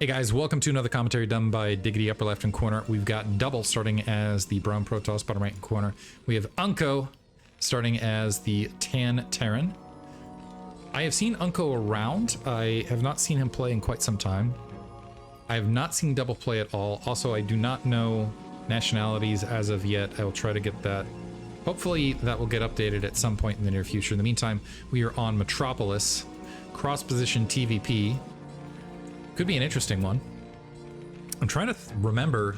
Hey guys, welcome to another commentary done by Diggity upper left hand corner. We've got Double starting as the Brown Protoss bottom right hand corner. We have Unco starting as the Tan Terran. I have seen Unco around. I have not seen him play in quite some time. I have not seen Double play at all. Also, I do not know nationalities as of yet. I will try to get that. Hopefully that will get updated at some point in the near future. In the meantime, we are on Metropolis, cross-position TVP. Could be an interesting one. I'm trying to remember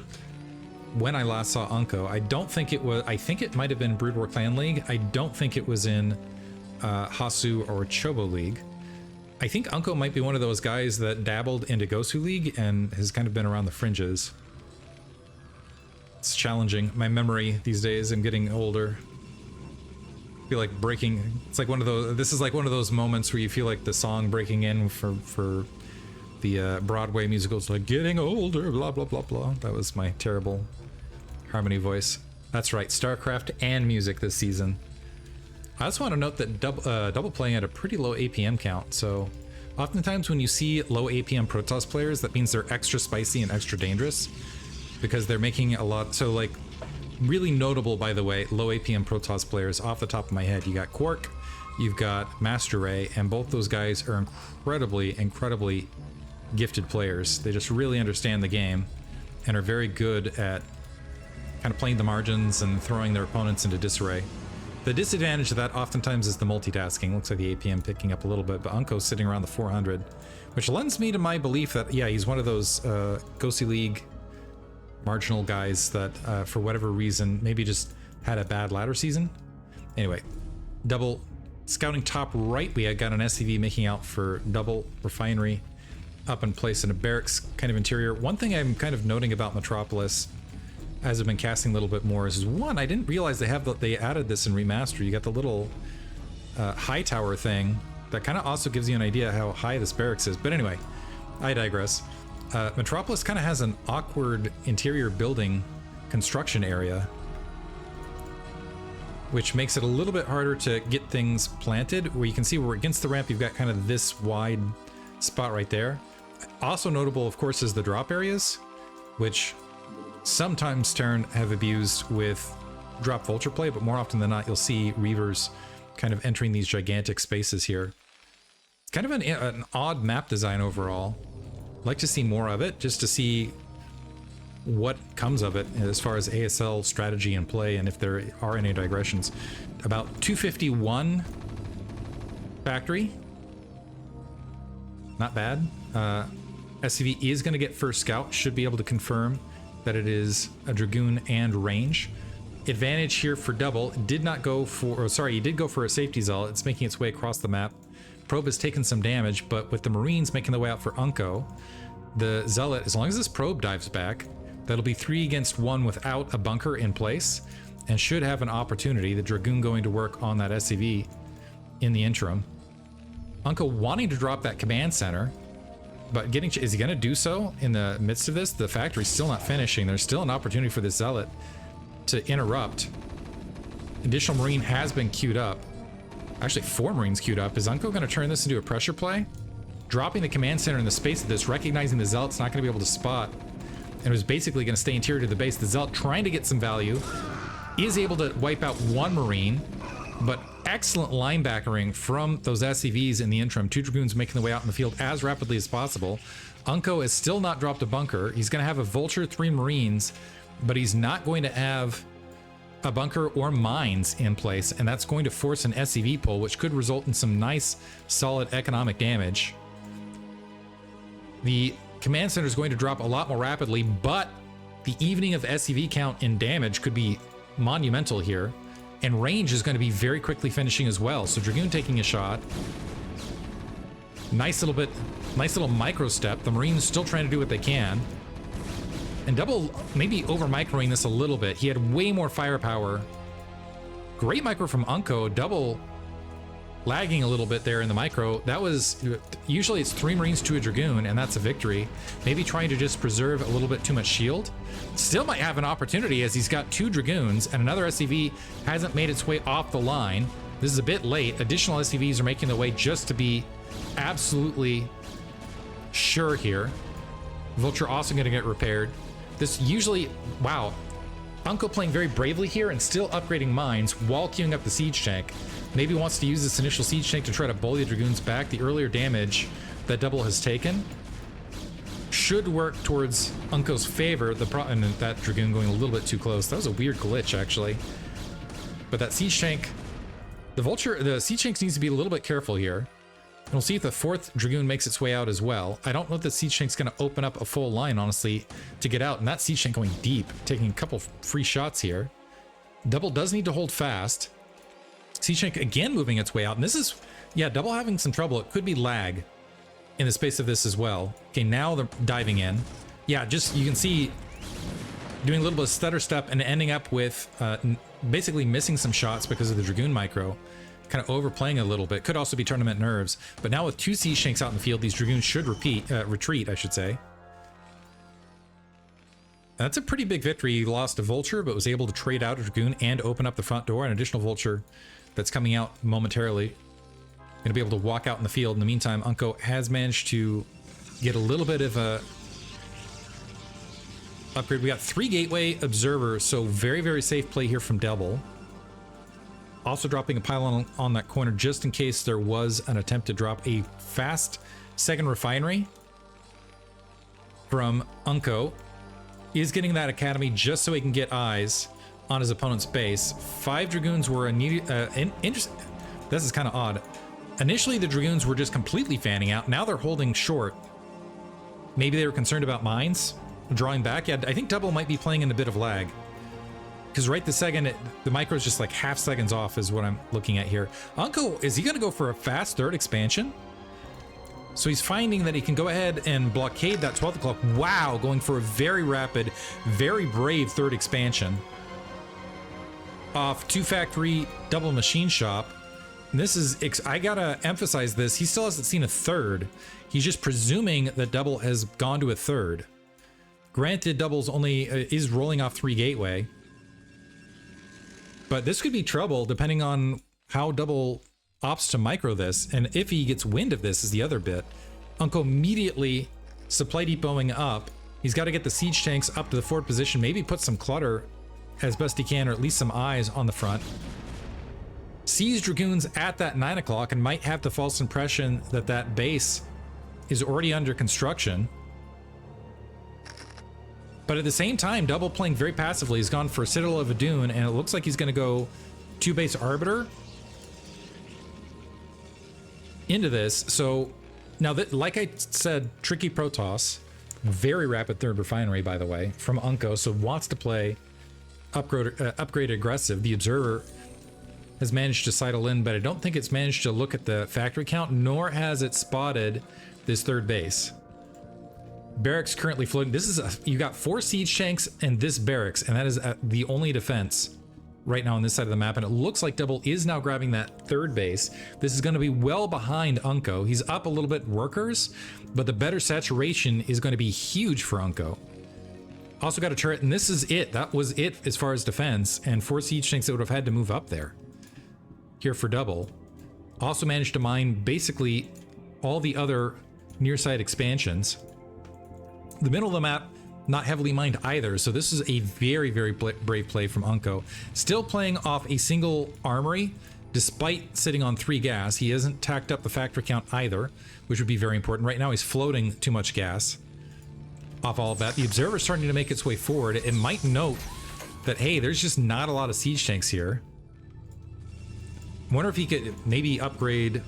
when I last saw Unco. I don't think it was, I think it might have been Brood War Clan League. I don't think it was in Hasu or Chobo League. I think Unco might be one of those guys that dabbled into Gosu League and has kind of been around the fringes. It's challenging. My memory these days, I'm getting older. I feel like breaking, it's like one of those, this is like one of those moments where you feel like the song breaking in for the Broadway musicals, like getting older, blah, blah, blah, blah. That was my terrible harmony voice. That's right, StarCraft and music this season. I also want to note that double playing at a pretty low APM count, so oftentimes when you see low APM Protoss players, that means they're extra spicy and extra dangerous because they're making a lot, so like really notable, by the way, low APM Protoss players off the top of my head. You got Quark, you've got Master Ray, and both those guys are incredibly gifted players. They just really understand the game and are very good at kind of playing the margins and throwing their opponents into disarray. The disadvantage of that oftentimes is the multitasking. Looks like the APM picking up a little bit, but Unco's sitting around the 400, which lends me to my belief that, yeah, he's one of those Gosu League marginal guys that for whatever reason maybe just had a bad ladder season. Anyway, Double scouting top right, we got an SCV making out for Double Refinery up in place in a barracks kind of interior. One thing I'm kind of noting about Metropolis as I've been casting a little bit more is one, I didn't realize they added this in remaster. You got the little high tower thing that kind of also gives you an idea how high this barracks is. But anyway, I digress. Metropolis kind of has an awkward interior building construction area, which makes it a little bit harder to get things planted. Where you can see we're against the ramp, you've got kind of this wide spot right there. Also notable, of course, is the drop areas, which sometimes Terran have abused with drop vulture play, but more often than not, you'll see Reavers kind of entering these gigantic spaces here. Kind of an odd map design overall. I'd like to see more of it, just to see what comes of it as far as ASL strategy and play, and if there are any digressions. About 251 factory. Not bad. SCV is going to get first scout, should be able to confirm that it is a Dragoon and range. Advantage here for Double. Did not go for, or sorry, he did go for a safety zealot. It's making its way across the map. Probe has taken some damage, but with the Marines making their way out for Unco, the zealot, as long as this probe dives back, that'll be 3 against 1 without a bunker in place, and should have an opportunity. The Dragoon going to work on that SCV in the interim. Unco wanting to drop that command center, but is he going to do so in the midst of this? The factory's still not finishing. There's still an opportunity for this zealot to interrupt. Additional Marine has been queued up. Actually, 4 Marines queued up. Is Unco going to turn this into a pressure play? Dropping the command center in the space of this, recognizing the zealot's not going to be able to spot, and was basically going to stay interior to the base. The zealot trying to get some value, is able to wipe out 1 Marine, but excellent linebackering from those SCVs in the interim. 2 Dragoons making their way out in the field as rapidly as possible. Unco has still not dropped a bunker. He's going to have a Vulture, 3 Marines, but he's not going to have a bunker or mines in place, and that's going to force an SCV pull, which could result in some nice, solid economic damage. The command center is going to drop a lot more rapidly, but the evening of SCV count in damage could be monumental here. And range is going to be very quickly finishing as well. So Dragoon taking a shot. Nice little micro step. The Marines still trying to do what they can. And Double maybe over microing this a little bit. He had way more firepower. Great micro from Unco. Double lagging a little bit there in the micro. That was, usually it's 3 Marines to a Dragoon, and that's a victory. Maybe trying to just preserve a little bit too much shield. Still might have an opportunity as he's got 2 Dragoons, and another SCV hasn't made its way off the line. This is a bit late. Additional SCVs are making their way just to be absolutely sure here. Vulture also going to get repaired. This usually, wow. Unco playing very bravely here and still upgrading mines while queuing up the siege tank. Maybe wants to use this initial siege tank to try to bully the Dragoons back. The earlier damage that Double has taken should work towards Unco's favor. And that Dragoon going a little bit too close. That was a weird glitch, actually. But that siege tank, the siege tank needs to be a little bit careful here. And we'll see if the 4th Dragoon makes its way out as well. I don't know if the siege tank's going to open up a full line, honestly, to get out. And that siege tank going deep, taking a couple free shots here. Double does need to hold fast. Siege tank again moving its way out. And this is, yeah, Double having some trouble. It could be lag in the space of this as well. Okay, now they're diving in. Yeah, just, you can see doing a little bit of stutter step and ending up with basically missing some shots because of the Dragoon micro. Kind of overplaying a little bit. Could also be tournament nerves. But now with 2 siege tanks out in the field, these Dragoons should retreat, I should say. That's a pretty big victory. He lost a Vulture, but was able to trade out a Dragoon and open up the front door. An additional Vulture that's coming out momentarily. Going to be able to walk out in the field. In the meantime, Unco has managed to get a little bit of a upgrade. We got 3 Gateway Observer, so very, very safe play here from Double. Also dropping a pylon on that corner just in case there was an attempt to drop a fast second refinery from Unco. Is getting that academy just so he can get eyes on his opponent's base. 5 Dragoons were this is kind of odd. Initially, the Dragoons were just completely fanning out. Now they're holding short. Maybe they were concerned about mines drawing back. Yeah, I think Double might be playing in a bit of lag. Because right this second, the micro is just like half seconds off is what I'm looking at here. Unco, is he going to go for a fast 3rd expansion? So he's finding that he can go ahead and blockade that 12th o'clock. Wow, going for a very rapid, very brave 3rd expansion. Off 2 factory double machine shop. And this is, I gotta emphasize this, he still hasn't seen a 3rd. He's just presuming that Double has gone to a 3rd. Granted, Double's only is rolling off 3 gateway. But this could be trouble depending on how Double opts to micro this, and if he gets wind of this is the other bit. Unco immediately supply depoting up. He's got to get the siege tanks up to the forward position, maybe put some clutter as best he can, or at least some eyes on the front. Sees Dragoons at that 9 o'clock and might have the false impression that that base is already under construction. But at the same time, Double playing very passively. He's gone for Citadel of Adun, and it looks like he's going to go 2 base Arbiter into this. So now that, like I said, tricky Protoss, very rapid 3rd refinery, by the way, from Unco. So wants to play upgrade aggressive. The Observer has managed to sidle in, but I don't think it's managed to look at the factory count, nor has it spotted this 3rd base. Barracks currently floating. This is you got 4 siege tanks and this barracks, and that is the only defense right now on this side of the map. And it looks like Double is now grabbing that 3rd base. This is going to be well behind Unco. He's up a little bit workers, but the better saturation is going to be huge for Unco. Also got a turret, and this is it. That was it as far as defense, and 4 siege tanks that would have had to move up there. Here for Double. Also managed to mine basically all the other near side expansions. The middle of the map, not heavily mined either, so this is a very, very brave play from Unco. Still playing off a single armory, despite sitting on 3 gas. He hasn't tacked up the factory count either, which would be very important. Right now he's floating too much gas off all of that. The Observer's starting to make its way forward. It might note that, hey, there's just not a lot of siege tanks here. I wonder if he could maybe upgrade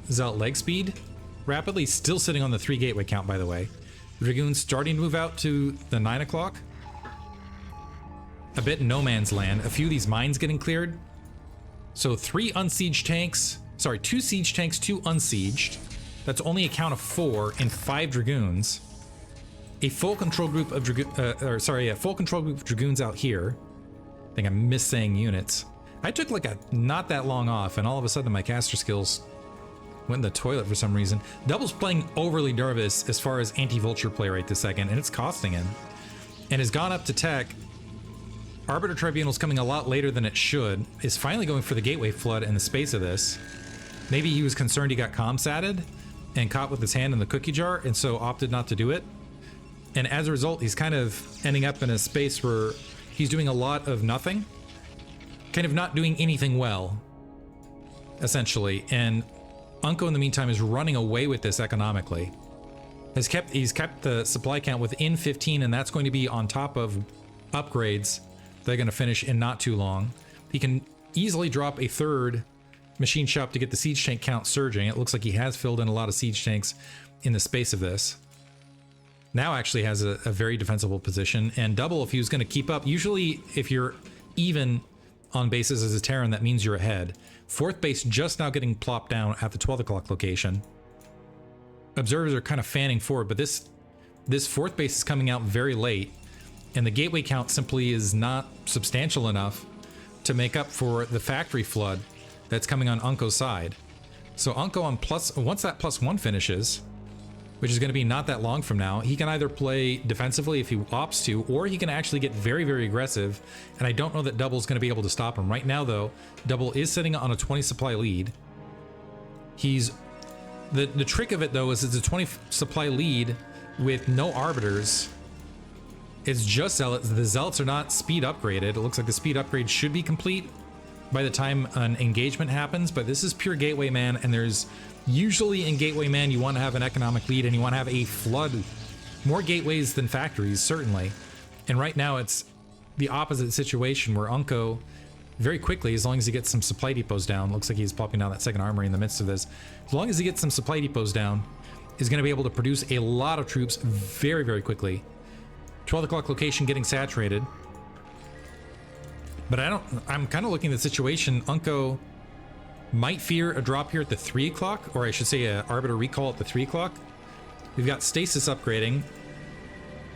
Zealot leg speed rapidly. Still sitting on the 3 gateway count, by the way. Dragoons starting to move out to the 9 o'clock. A bit no man's land. A few of these mines getting cleared. So 3 unsieged tanks. Sorry, 2 siege tanks, 2 unsieged. That's only a count of 4 and 5 Dragoons. A full control group of a full control group of Dragoons out here. I think I missed saying units. I took like a not that long off, and all of a sudden my caster skills went in the toilet for some reason. Double's playing overly nervous as far as anti-vulture play right this second, and it's costing him. And has gone up to tech. Arbiter Tribunal's coming a lot later than it should. Is finally going for the gateway flood in the space of this. Maybe he was concerned he got comsatted and caught with his hand in the cookie jar, and so opted not to do it. And as a result, he's kind of ending up in a space where he's doing a lot of nothing, kind of not doing anything well, essentially. And Unco, in the meantime, is running away with this economically. He's kept the supply count within 15, and that's going to be on top of upgrades that are going to finish in not too long. He can easily drop a third machine shop to get the siege tank count surging. It looks like he has filled in a lot of siege tanks in the space of this. Now actually has a very defensible position, and double if he was going to keep up. Usually if you're even on bases as a Terran, that means you're ahead. Fourth base just now getting plopped down at the 12 o'clock location. Observers are kind of fanning forward, but this fourth base is coming out very late, and the gateway count simply is not substantial enough to make up for the factory flood that's coming on Unco's side. So Unco on once that +1 finishes, which is going to be not that long from now, he can either play defensively if he opts to, or he can actually get very, very aggressive, and I don't know that Double's going to be able to stop him. Right now, though, Double is sitting on a 20 supply lead. The trick of it, though, is it's a 20 supply lead with no arbiters. It's just zealots. The zealots are not speed upgraded. It looks like the speed upgrade should be complete by the time an engagement happens, but this is pure gateway man, and there's usually in gateway man you want to have an economic lead and you want to have a flood, more gateways than factories, certainly. And right now it's the opposite situation where Unco very quickly, as long as he gets some supply depots down, looks like he's popping down that second armory in the midst of this, as long as he gets some supply depots down, is going to be able to produce a lot of troops very, very quickly. 12 o'clock location getting saturated. But I'm kind of looking at the situation. Unco might fear a drop here at the 3 o'clock, or I should say a arbiter recall at the 3 o'clock. We've got stasis upgrading.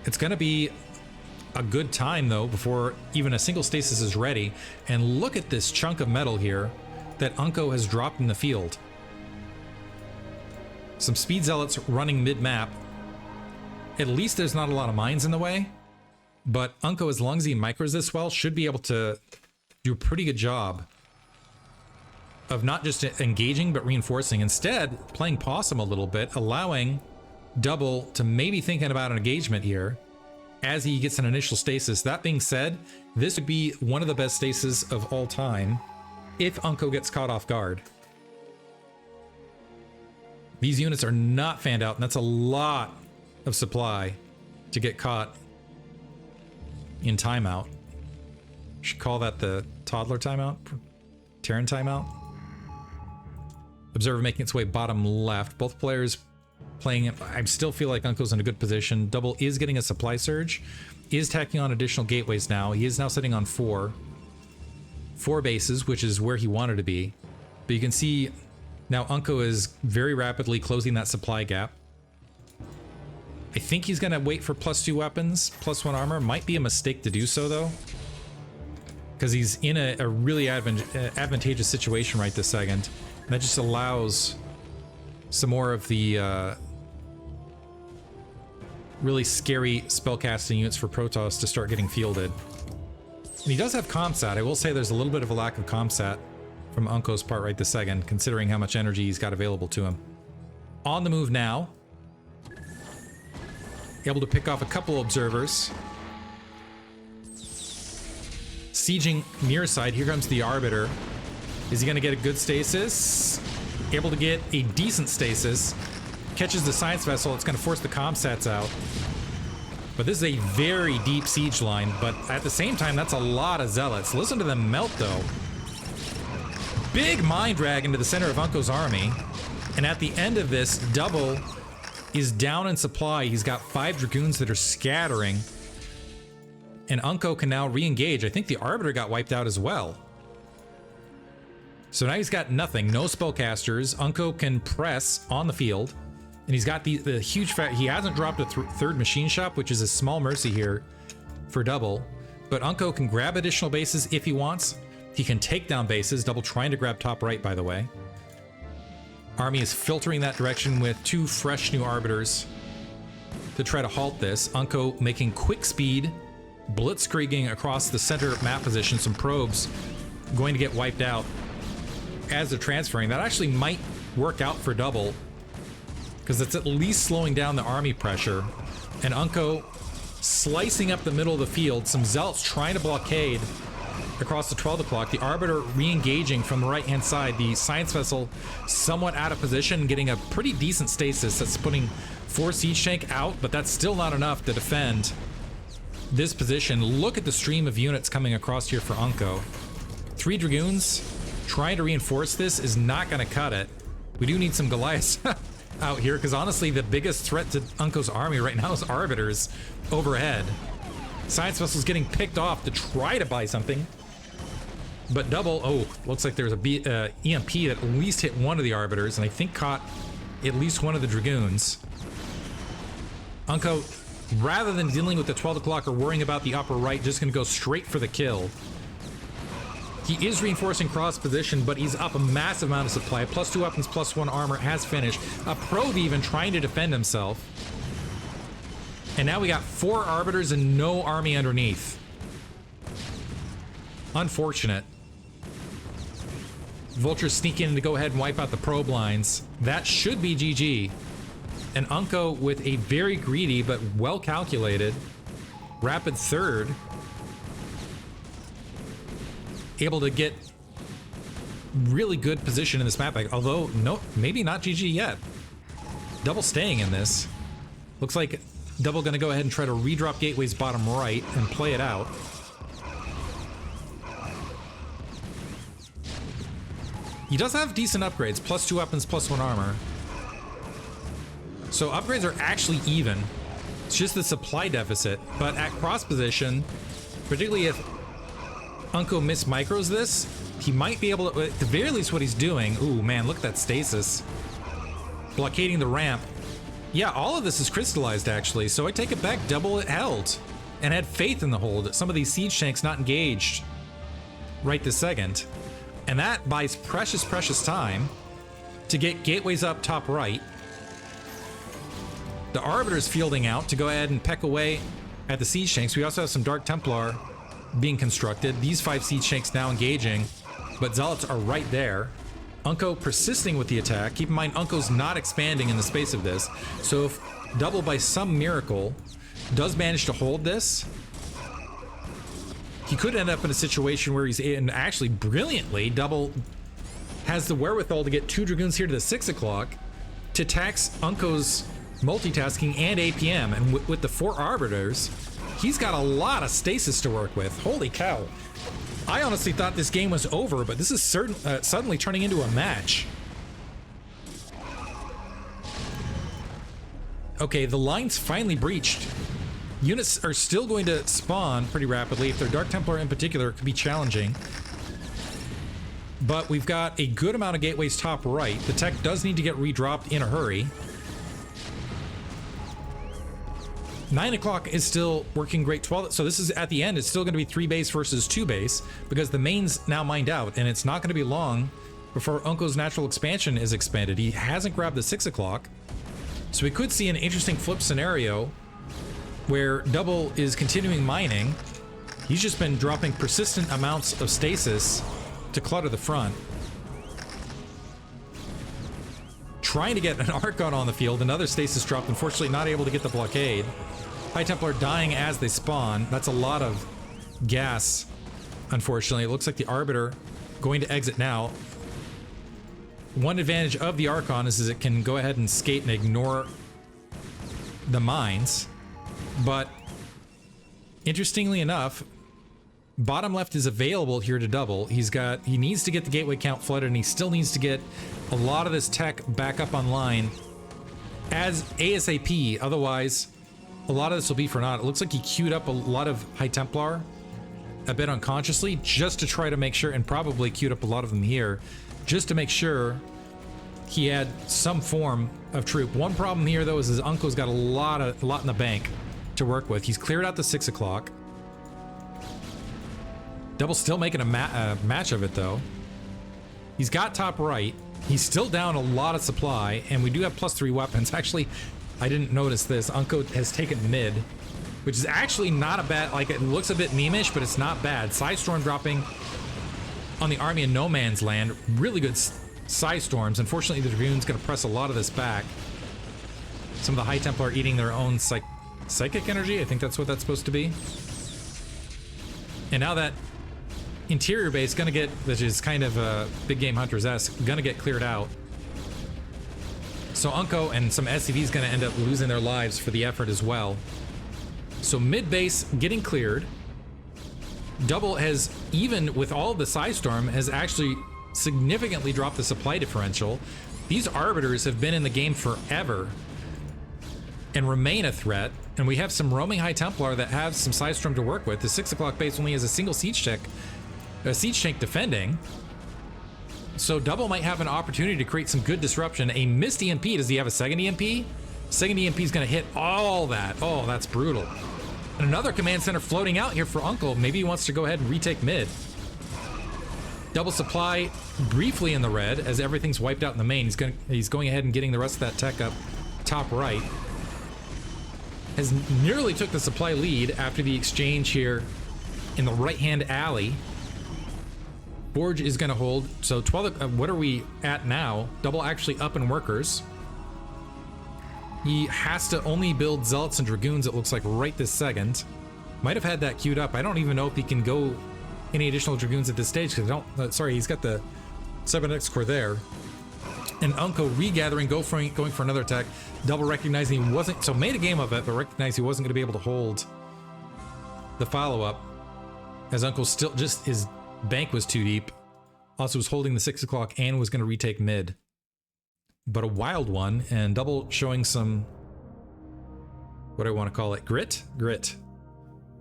It's going to be a good time, though, before even a single stasis is ready. And look at this chunk of metal here that Unco has dropped in the field. Some speed zealots running mid-map. At least there's not a lot of mines in the way. But Unco, as long as he micros this well, should be able to do a pretty good job of not just engaging, but reinforcing. Instead, playing possum a little bit, allowing Double to maybe thinking about an engagement here as he gets an initial stasis. That being said, this would be one of the best stasis of all time if Unco gets caught off guard. These units are not fanned out, and that's a lot of supply to get caught in timeout. Should call that the toddler timeout, Terran timeout. Observer making its way bottom left. Both players playing it. I still feel like Unco's in a good position. Double is getting a supply surge, is tacking on additional gateways now. He is now sitting on four bases, which is where he wanted to be. But you can see now Unco is very rapidly closing that supply gap. I think he's going to wait for +2 weapons, +1 armor. Might be a mistake to do so, though, because he's in a really advantageous situation right this second. And that just allows some more of the really scary spellcasting units for Protoss to start getting fielded. And he does have Comsat. I will say there's a little bit of a lack of Comsat from Unco's part right this second, considering how much energy he's got available to him. On the move now. Able to pick off a couple observers. Sieging near side. Here comes the Arbiter. Is he going to get a good stasis? Able to get a decent stasis. Catches the science vessel. It's going to force the Comsats out. But this is a very deep siege line. But at the same time, that's a lot of zealots. Listen to them melt, though. Big mine drag into the center of Unco's army. And at the end of this, Double is down in supply. He's got 5 Dragoons that are scattering. And Unco can now re-engage. I think the Arbiter got wiped out as well. So now he's got nothing. No spellcasters. Unco can press on the field. And he's got the huge fact. He hasn't dropped a third machine shop, which is a small mercy here for Double. But Unco can grab additional bases if he wants. He can take down bases. Double trying to grab top right, by the way. Army is filtering that direction with 2 fresh new Arbiters to try to halt this. Unco making quick speed, blitzkrieging across the center map position. Some probes going to get wiped out as they're transferring. That actually might work out for Double, because it's at least slowing down the army pressure. And Unco slicing up the middle of the field. Some Zealots trying to blockade across the 12 o'clock. The Arbiter re-engaging from the right-hand side. The Science Vessel somewhat out of position, getting a pretty decent stasis. That's putting 4 Siege Tank out, but that's still not enough to defend this position. Look at the stream of units coming across here for Unco. 3 Dragoons trying to reinforce this is not going to cut it. We do need some Goliaths out here, because honestly, the biggest threat to Unco's army right now is Arbiters overhead. Science Vessel's getting picked off to try to buy something. But Double, oh, looks like there's a EMP that at least hit one of the Arbiters, and I think caught at least one of the Dragoons. Unco, rather than dealing with the 12 o'clock or worrying about the upper right, just going to go straight for the kill. He is reinforcing cross position, but he's up a massive amount of supply. +2 weapons, +1 armor has finished. A probe even trying to defend himself. And now we got 4 Arbiters and no army underneath. Unfortunate. Vultures sneak in to go ahead and wipe out the probe lines. That should be GG. And Unco with a very greedy but well calculated rapid third, able to get really good position in this map. Although, no, maybe not GG yet. Double staying in this. Looks like Double gonna go ahead and try to redrop gateways bottom right and play it out. He does have decent upgrades, +2 weapons, +1 armor. So upgrades are actually even. It's just the supply deficit. But at cross position, particularly if Unco mismicros this, he might be able to, at the very least what he's doing, ooh man, look at that stasis. Blockading the ramp. Yeah, all of this is crystallized actually, so I take it back, Double it held. And had faith in the hold. Some of these siege tanks not engaged right this second. And that buys precious, precious time to get gateways up top right. The Arbiter's fielding out to go ahead and peck away at the siege tanks. We also have some Dark Templar being constructed. These 5 siege tanks now engaging, but Zealots are right there. Unco persisting with the attack. Keep in mind, Unco's not expanding in the space of this. So if Double by some miracle does manage to hold this, he could end up in a situation where he's in, actually brilliantly, Double has the wherewithal to get 2 Dragoons here to the 6 o'clock to tax Unco's multitasking and APM, and with the 4 Arbiters, he's got a lot of stasis to work with. Holy cow. I honestly thought this game was over, but this is suddenly turning into a match. Okay, the line's finally breached. Units are still going to spawn pretty rapidly. If they're Dark Templar in particular, it could be challenging. But we've got a good amount of gateways top right. The tech does need to get redropped in a hurry. 9 o'clock is still working great. 12, so this is at the end, it's still going to be 3 base versus 2 base because the main's now mined out, and it's not going to be long before Unco's natural expansion is expanded. He hasn't grabbed the 6 o'clock, so we could see an interesting flip scenario where Double is continuing mining. He's just been dropping persistent amounts of stasis to clutter the front. Trying to get an Archon on the field, another stasis dropped, unfortunately not able to get the blockade. High Templar dying as they spawn. That's a lot of gas, unfortunately. It looks like the Arbiter going to exit now. One advantage of the Archon is it can go ahead and skate and ignore the mines. But interestingly enough, bottom left is available here to Double. He needs to get the gateway count flooded, and he still needs to get a lot of this tech back up online as ASAP. Otherwise, a lot of this will be for naught. It looks like he queued up a lot of High Templar a bit unconsciously just to try to make sure, and probably queued up a lot of them here just to make sure he had some form of troop. One problem here though is his Uncle's got a lot in the bank to work with. He's cleared out the 6 o'clock. Double's still making a match of it though. He's got top right. He's still down a lot of supply, and we do have +3 weapons. Actually, I didn't notice this. Unco has taken mid, which is actually not a bad, like, it looks a bit memeish, but it's not bad. Psystorm dropping on the army in no man's land. Really good Psystorms. Unfortunately, the Dragoon's going to press a lot of this back. Some of the High Templar are eating their own Psychic energy, I think that's what that's supposed to be. And now that interior base gonna get, which is kind of Big Game Hunters-esque, gonna get cleared out. So Unco and some SCVs gonna end up losing their lives for the effort as well. So mid base getting cleared. Double has, even with all of the Psystorm, has actually significantly dropped the supply differential. These Arbiters have been in the game forever and remain a threat. And we have some roaming High Templar that have some Psystorm to work with. The 6 o'clock base only has a single siege tank defending. So Double might have an opportunity to create some good disruption. A missed EMP. Does he have a second EMP? Second EMP is going to hit all that. Oh, that's brutal. And another command center floating out here for Uncle. Maybe he wants to go ahead and retake mid. Double supply briefly in the red as everything's wiped out in the main. He's going ahead and getting the rest of that tech up top right. Has nearly took the supply lead after the exchange here in the right-hand alley. Forge is going to hold. So 12, what are we at now? Double actually up in workers. He has to only build Zealots and Dragoons, it looks like, right this second. Might have had that queued up. I don't even know if he can go any additional Dragoons at this stage, because I don't... sorry, he's got the 7X core there. And Unco regathering, going for another attack. Double recognizing he wasn't... So made a game of it, but recognized he wasn't going to be able to hold the follow-up. As Uncle still just... His bank was too deep. Also was holding the 6 o'clock and was going to retake mid. But a wild one, and Double showing some... What do I want to call it? Grit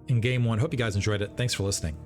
in game one. Hope you guys enjoyed it. Thanks for listening.